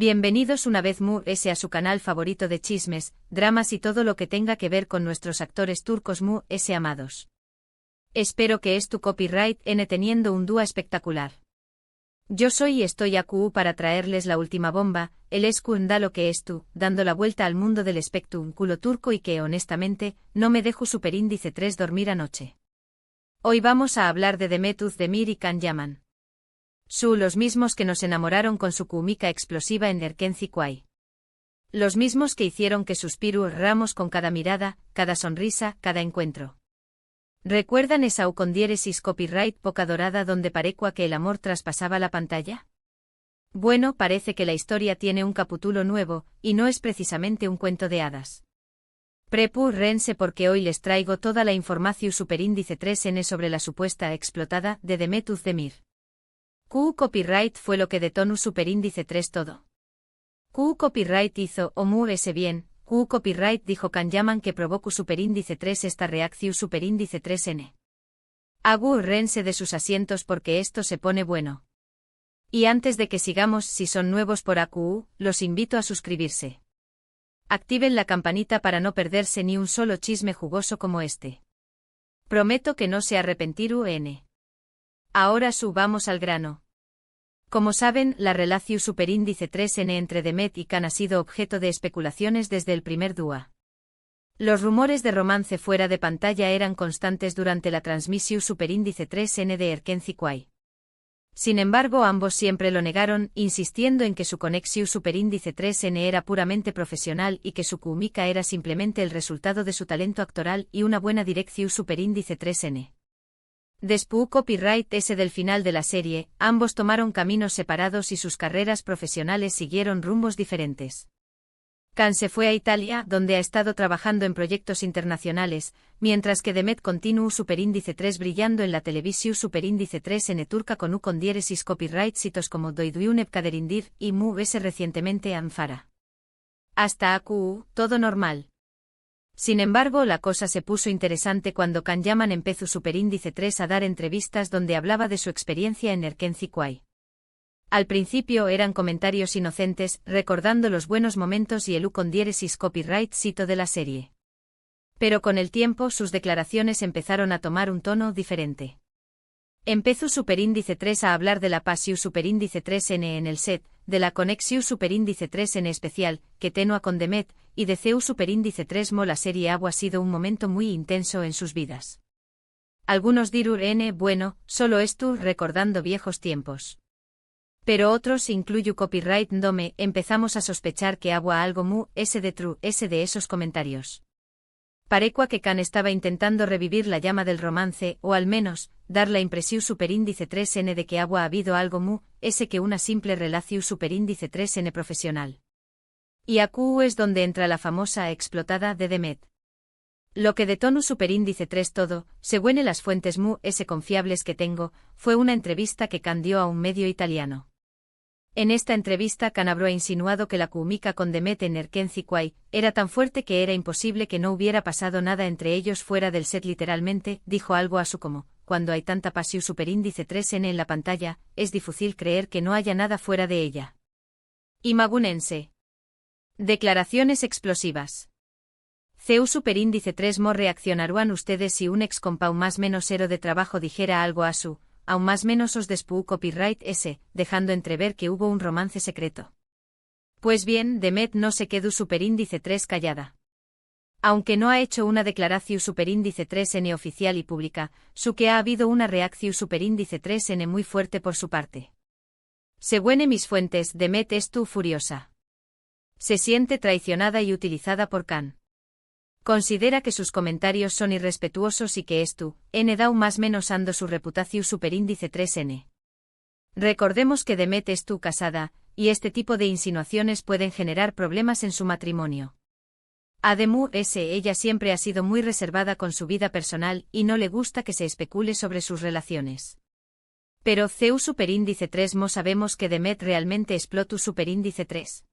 Bienvenidos una vez más a su canal favorito de chismes, dramas y todo lo que tenga que ver con nuestros actores turcos más amados. Espero que tu copyright teniendo un dúo espectacular. Yo soy y estoy aquí para traerles la última bomba, el escándalo que dando la vuelta al mundo del espectáculo turco y que honestamente, no me dejo superíndice 3 dormir anoche. Hoy vamos a hablar de Demet Özdemir y Can Yaman. Los mismos que nos enamoraron con su química explosiva en Erkenci. Los mismos que hicieron que suspiráramos con cada mirada, cada sonrisa, cada encuentro. ¿Recuerdan esa con diéresis copyright poca dorada donde parecía que el amor traspasaba la pantalla? Bueno, parece que la historia tiene un capítulo nuevo, y no es precisamente un cuento de hadas. Prepárense porque hoy les traigo toda la información superíndice 3N sobre la supuesta explotada de Demet Özdemir. Copyright fue lo que detonó superíndice 3 todo. Copyright hizo ese bien. Copyright dijo Can Yaman que provocó superíndice 3 esta reacción superíndice 3N. Agárrense de sus asientos porque esto se pone bueno. Y antes de que sigamos, si son nuevos por aquí, los invito a suscribirse. Activen la campanita para no perderse ni un solo chisme jugoso como este. Prometo que no se arrepentirán. Ahora subamos al grano. Como saben, la relación superíndice 3N entre Demet y Can ha sido objeto de especulaciones desde el primer dúo. Los rumores de romance fuera de pantalla eran constantes durante la transmisión superíndice 3N de Erkenci. Sin embargo, ambos siempre lo negaron, insistiendo en que su conexión superíndice 3N era puramente profesional y que su química era simplemente el resultado de su talento actoral y una buena dirección superíndice 3N. Después copyright del final de la serie, ambos tomaron caminos separados y sus carreras profesionales siguieron rumbos diferentes. Can se fue a Italia, donde ha estado trabajando en proyectos internacionales, mientras que Demet continuó superíndice 3 brillando en la televisión superíndice 3N turca con diéresis copyright sitios como Doyduyunep Kaderindir y recientemente Anfara. Hasta aquí, todo normal. Sin embargo, la cosa se puso interesante cuando Can Yaman empezó superíndice 3 a dar entrevistas donde hablaba de su experiencia en Erkenci. Al principio eran comentarios inocentes, recordando los buenos momentos y el con diéresis copyright sito de la serie. Pero con el tiempo sus declaraciones empezaron a tomar un tono diferente. Empezó superíndice 3 a hablar de la pasión superíndice 3N en el set, de la conexión superíndice 3N especial, que tenía con Demet, y de CEU superíndice 3 la serie ha sido un momento muy intenso en sus vidas. Algunos dirán, bueno, solo recordando viejos tiempos. Pero otros, incluyo copyright Dome, empezamos a sospechar que había algo de esos comentarios. Parecía que Can estaba intentando revivir la llama del romance, o al menos, dar la impresión superíndice 3N de que había habido algo que una simple relación superíndice 3N profesional. Y aquí es donde entra la famosa explotada de Demet. Lo que detonó superíndice 3 todo, según las fuentes confiables que tengo, fue una entrevista que Can dio a un medio italiano. En esta entrevista Can habrá insinuado que la química con Demet en Erkenci era tan fuerte que era imposible que no hubiera pasado nada entre ellos fuera del set literalmente, dijo algo así como, cuando hay tanta pasión superíndice 3N en la pantalla, es difícil creer que no haya nada fuera de ella. Imagúnense. Declaraciones explosivas. CEU superíndice 3 reaccionarán ustedes si un ex compau más menos hero de trabajo dijera algo a su, aún más menos os después copyright dejando entrever que hubo un romance secreto. Pues bien, Demet no se quedó superíndice 3 callada. Aunque no ha hecho una declaración superíndice 3N oficial y pública, su que ha habido una reacción superíndice 3N muy fuerte por su parte. Según mis fuentes, Demet furiosa. Se siente traicionada y utilizada por Can. Considera que sus comentarios son irrespetuosos y que da más menos ando su reputación superíndice 3N. Recordemos que Demet casada, y este tipo de insinuaciones pueden generar problemas en su matrimonio. Además, ella siempre ha sido muy reservada con su vida personal y no le gusta que se especule sobre sus relaciones. Pero CEU superíndice 3 sabemos que Demet realmente explotó superíndice 3.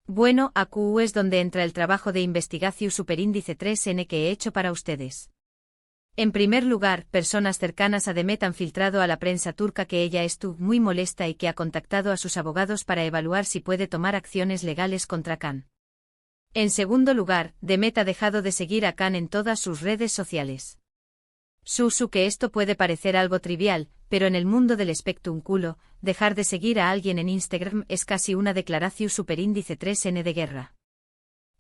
Bueno, aquí es donde entra el trabajo de investigación superíndice 3N que he hecho para ustedes. En primer lugar, personas cercanas a Demet han filtrado a la prensa turca que ella estuvo muy molesta y que ha contactado a sus abogados para evaluar si puede tomar acciones legales contra Khan. En segundo lugar, Demet ha dejado de seguir a Khan en todas sus redes sociales. Que esto puede parecer algo trivial, pero en el mundo del espectáculo, dejar de seguir a alguien en Instagram es casi una declaración superíndice 3N de guerra.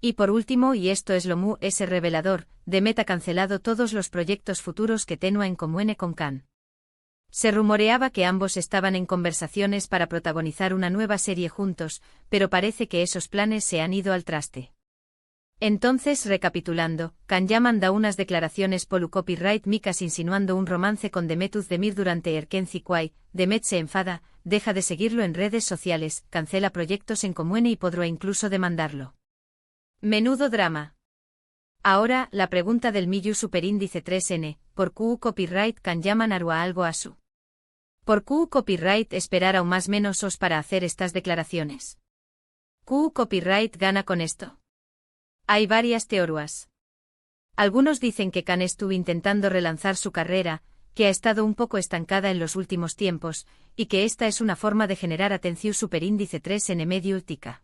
Y por último, y esto es lo revelador, Demet ha cancelado todos los proyectos futuros que tenía en común con Khan. Se rumoreaba que ambos estaban en conversaciones para protagonizar una nueva serie juntos, pero parece que esos planes se han ido al traste. Entonces, recapitulando, Khan Yaman da unas declaraciones polu copyright micas insinuando un romance con Demet Özdemir durante Erkenci Quay. Demet se enfada, deja de seguirlo en redes sociales, cancela proyectos en común y podrá incluso demandarlo. Menudo drama. Ahora, la pregunta del millón superíndice 3N, ¿por qué copyright Khan Yaman hará algo a su? ¿Por qué copyright esperar aún más menos os para hacer estas declaraciones? ¿Qué copyright gana con esto? Hay varias teorías. Algunos dicen que Khan estuvo intentando relanzar su carrera, que ha estado un poco estancada en los últimos tiempos, y que esta es una forma de generar atención superíndice 3N medio últica.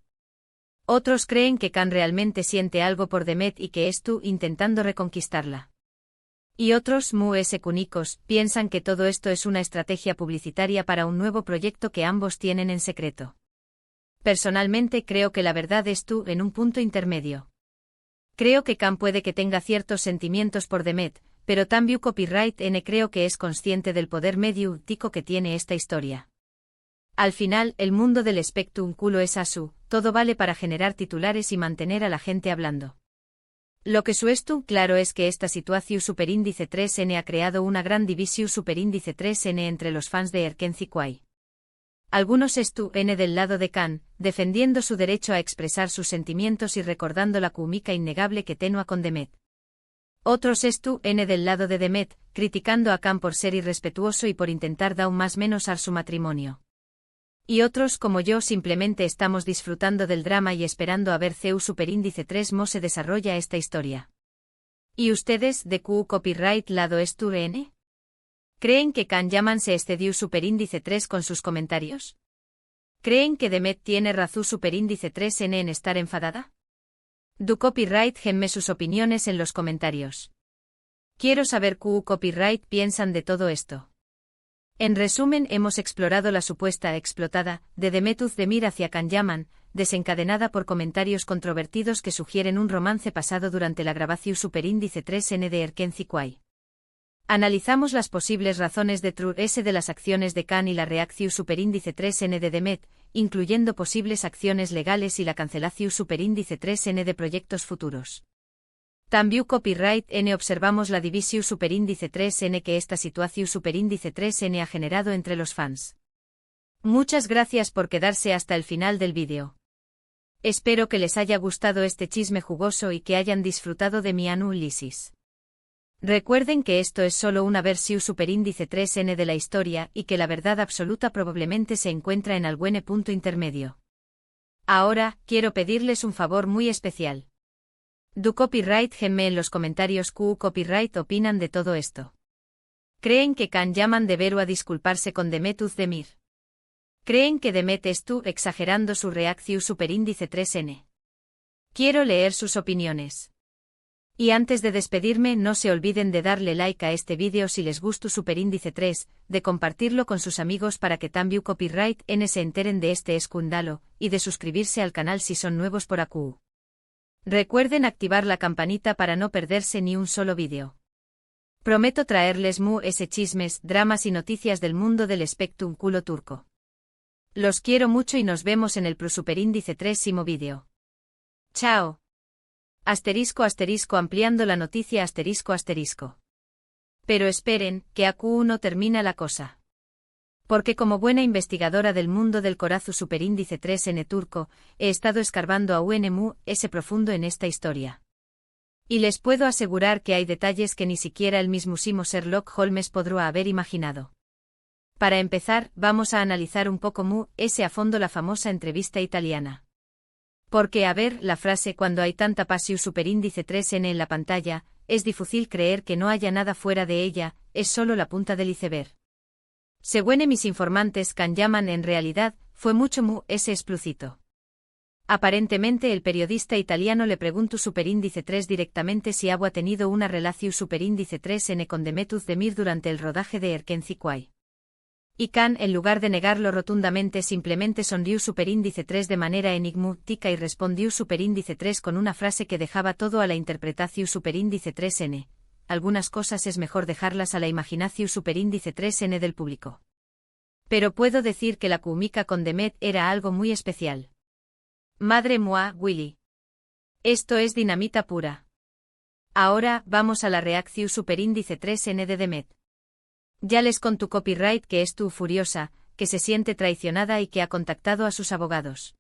Otros creen que Khan realmente siente algo por Demet y que estuvo intentando reconquistarla. Y otros, cúnicos, piensan que todo esto es una estrategia publicitaria para un nuevo proyecto que ambos tienen en secreto. Personalmente creo que la verdad estuvo en un punto intermedio. Creo que Khan puede que tenga ciertos sentimientos por Demet, pero también copyright N creo que es consciente del poder mediático que tiene esta historia. Al final, el mundo del espectáculo es así, todo vale para generar titulares y mantener a la gente hablando. Lo que claro es que esta situación superíndice 3N ha creado una gran división superíndice 3N entre los fans de Erkenci Quay. Algunos están del lado de Khan, defendiendo su derecho a expresar sus sentimientos y recordando la química innegable que tenía con Demet. Otros están del lado de Demet, criticando a Khan por ser irrespetuoso y por intentar dar más menos a su matrimonio. Y otros como yo simplemente estamos disfrutando del drama y esperando a ver CEU superíndice 3 cómo se desarrolla esta historia. ¿Y ustedes, de Q copyright lado están? ¿Creen que Khan Yaman se excedió superíndice 3 con sus comentarios? ¿Creen que Demet tiene razón superíndice 3N en estar enfadada? Du copyright genme sus opiniones en los comentarios. Quiero saber qué copyright piensan de todo esto. En resumen, hemos explorado la supuesta explotada de Demet Özdemir hacia Khan Yaman, desencadenada por comentarios controvertidos que sugieren un romance pasado durante la grabación superíndice 3N de Erkenci Quay. Analizamos las posibles razones de S de las acciones de Khan y la reacción superíndice 3N de Demet, incluyendo posibles acciones legales y la cancelación superíndice 3N de proyectos futuros. También copyright N observamos la división superíndice 3N que esta situación superíndice 3N ha generado entre los fans. Muchas gracias por quedarse hasta el final del vídeo. Espero que les haya gustado este chisme jugoso y que hayan disfrutado de mi análisis. Recuerden que esto es solo una versión superíndice 3N de la historia y que la verdad absoluta probablemente se encuentra en algún punto intermedio. Ahora, quiero pedirles un favor muy especial. Du copyright genme en los comentarios qué copyright opinan de todo esto. ¿Creen que Khan Yaman deberá disculparse con Demet Özdemir? ¿Creen que Demet estuvo exagerando su reacción superíndice 3N? Quiero leer sus opiniones. Y antes de despedirme, no se olviden de darle like a este vídeo si les gustó superíndice 3, de compartirlo con sus amigos para que también copyright N se enteren de este escándalo, y de suscribirse al canal si son nuevos por aquí. Recuerden activar la campanita para no perderse ni un solo vídeo. Prometo traerles chismes, dramas y noticias del mundo del espectáculo turco. Los quiero mucho y nos vemos en el superíndice 3º vídeo. Chao. *** ampliando la noticia ***. Pero esperen, que aquí no termina la cosa. Porque como buena investigadora del mundo del corazo superíndice 3N turco, he estado escarbando a ese profundo en esta historia. Y les puedo asegurar que hay detalles que ni siquiera el mismísimo Sherlock Holmes podrá haber imaginado. Para empezar, vamos a analizar un poco a fondo la famosa entrevista italiana. Porque, la frase cuando hay tanta pasión superíndice 3N en la pantalla, es difícil creer que no haya nada fuera de ella, es solo la punta del iceberg. Según mis informantes can llaman en realidad, fue mucho ese explícito. Aparentemente el periodista italiano le preguntó superíndice 3 directamente si había tenido una relación superíndice 3N con Demet Özdemir durante el rodaje de Erken Zikuay. Y Can, en lugar de negarlo rotundamente, simplemente sonrió superíndice 3 de manera enigmática y respondió superíndice 3 con una frase que dejaba todo a la interpretación superíndice 3N. Algunas cosas es mejor dejarlas a la imaginación superíndice 3N del público. Pero puedo decir que la química con Demet era algo muy especial. Madre mía, Willy. Esto es dinamita pura. Ahora, vamos a la reacción superíndice 3N de Demet. Ya les con tu copyright que es furiosa, que se siente traicionada y que ha contactado a sus abogados.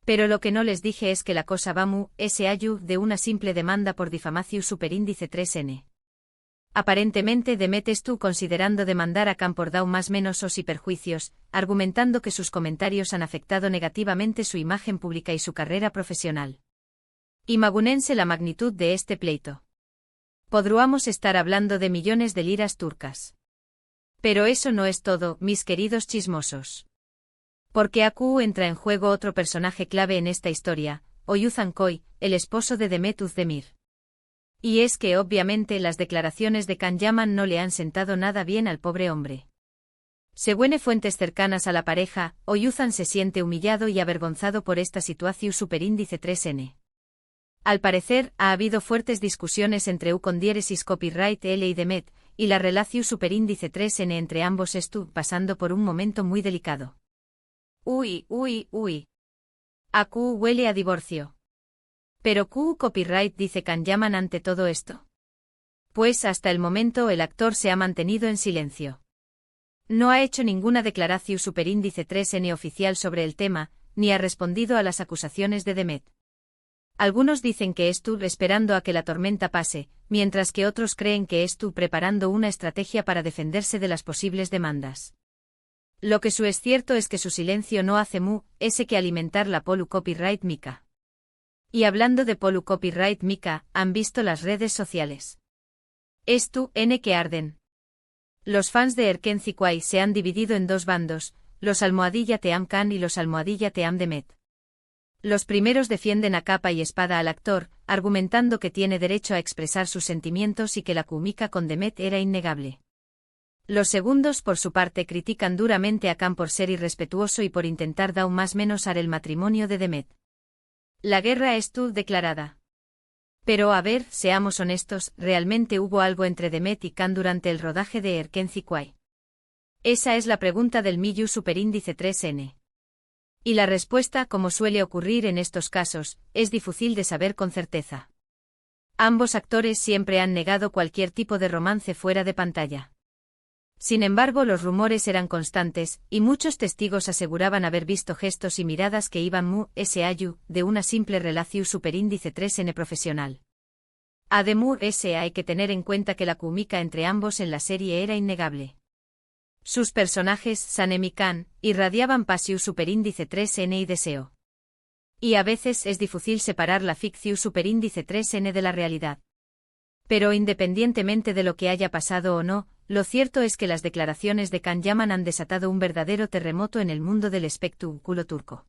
Pero lo que no les dije es que la cosa va ese ayu de una simple demanda por difamación superíndice 3N. Aparentemente Demet considerando demandar a Can por dau más menos y perjuicios, argumentando que sus comentarios han afectado negativamente su imagen pública y su carrera profesional. Imagúnense la magnitud de este pleito. Podríamos estar hablando de millones de liras turcas. Pero eso no es todo, mis queridos chismosos. Porque aquí entra en juego otro personaje clave en esta historia, Oyuzhan Koy, el esposo de Demet Özdemir. Y es que obviamente las declaraciones de Can Yaman no le han sentado nada bien al pobre hombre. Según fuentes cercanas a la pareja, Oyuzhan se siente humillado y avergonzado por esta situación superíndice 3N. Al parecer, ha habido fuertes discusiones entre Condieresis Copyright L y Demet, y la relación superíndice 3N entre ambos pasando por un momento muy delicado. Uy. Acu huele a divorcio. ¿Pero Q copyright dice Can Yaman ante todo esto? Pues hasta el momento el actor se ha mantenido en silencio. No ha hecho ninguna declaración superíndice 3N oficial sobre el tema, ni ha respondido a las acusaciones de Demet. Algunos dicen que esperando a que la tormenta pase, mientras que otros creen que preparando una estrategia para defenderse de las posibles demandas. Lo que es cierto es que su silencio no hace ese que alimentar la polu copyright mica. Y hablando de polu copyright mica, ¿han visto las redes sociales? N que arden. Los fans de Erken Zikuay se han dividido en dos bandos, los almohadilla Team Can y los almohadilla Team Demet. Los primeros defienden a capa y espada al actor, argumentando que tiene derecho a expresar sus sentimientos y que la química con Demet era innegable. Los segundos por su parte critican duramente a Can por ser irrespetuoso y por intentar dar más menos el matrimonio de Demet. La guerra es declarada. Pero a ver, seamos honestos, ¿realmente hubo algo entre Demet y Can durante el rodaje de Erken Zikuay? Esa es la pregunta del Miyu superíndice 3N. Y la respuesta, como suele ocurrir en estos casos, es difícil de saber con certeza. Ambos actores siempre han negado cualquier tipo de romance fuera de pantalla. Sin embargo, los rumores eran constantes, y muchos testigos aseguraban haber visto gestos y miradas que iban ayu de una simple relación superíndice 3N profesional. Además, hay que tener en cuenta que la química entre ambos en la serie era innegable. Sus personajes, Sanem y Can, irradiaban pasión superíndice 3N y deseo. Y a veces es difícil separar la ficción superíndice 3N de la realidad. Pero independientemente de lo que haya pasado o no, lo cierto es que las declaraciones de Can Yaman han desatado un verdadero terremoto en el mundo del espectáculo turco.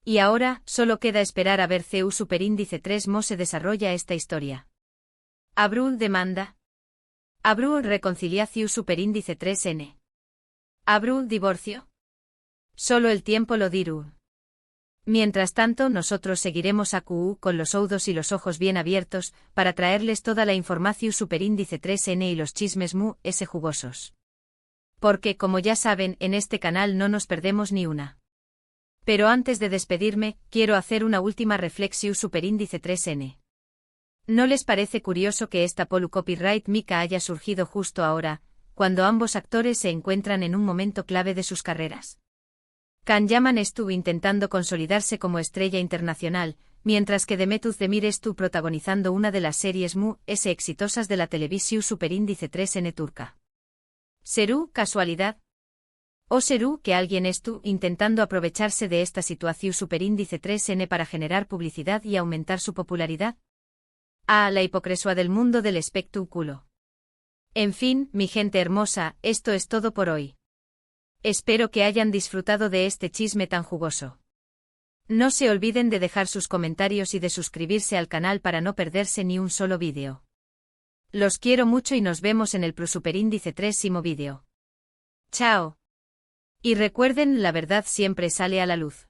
Y ahora, solo queda esperar a ver CU superíndice 3 cómo se desarrolla esta historia. Abrul demanda. Abrul reconciliación superíndice 3N. Abrul divorcio. Solo el tiempo lo dirá. Mientras tanto, nosotros seguiremos a QU con los oídos y los ojos bien abiertos, para traerles toda la información superíndice 3N y los chismes jugosos. Porque, como ya saben, en este canal no nos perdemos ni una. Pero antes de despedirme, quiero hacer una última reflexión superíndice 3N. ¿No les parece curioso que esta polu copyright mica haya surgido justo ahora, cuando ambos actores se encuentran en un momento clave de sus carreras? Can Yaman estuvo intentando consolidarse como estrella internacional, mientras que Demet Özdemir estuvo protagonizando una de las series exitosas de la televisión superíndice 3N turca. ¿Serú casualidad? ¿O serú que alguien estuvo intentando aprovecharse de esta situación superíndice 3N para generar publicidad y aumentar su popularidad? Ah, la hipocresía del mundo del espectáculo. En fin, mi gente hermosa, esto es todo por hoy. Espero que hayan disfrutado de este chisme tan jugoso. No se olviden de dejar sus comentarios y de suscribirse al canal para no perderse ni un solo vídeo. Los quiero mucho y nos vemos en el Superíndice 3º vídeo. Chao. Y recuerden, la verdad siempre sale a la luz.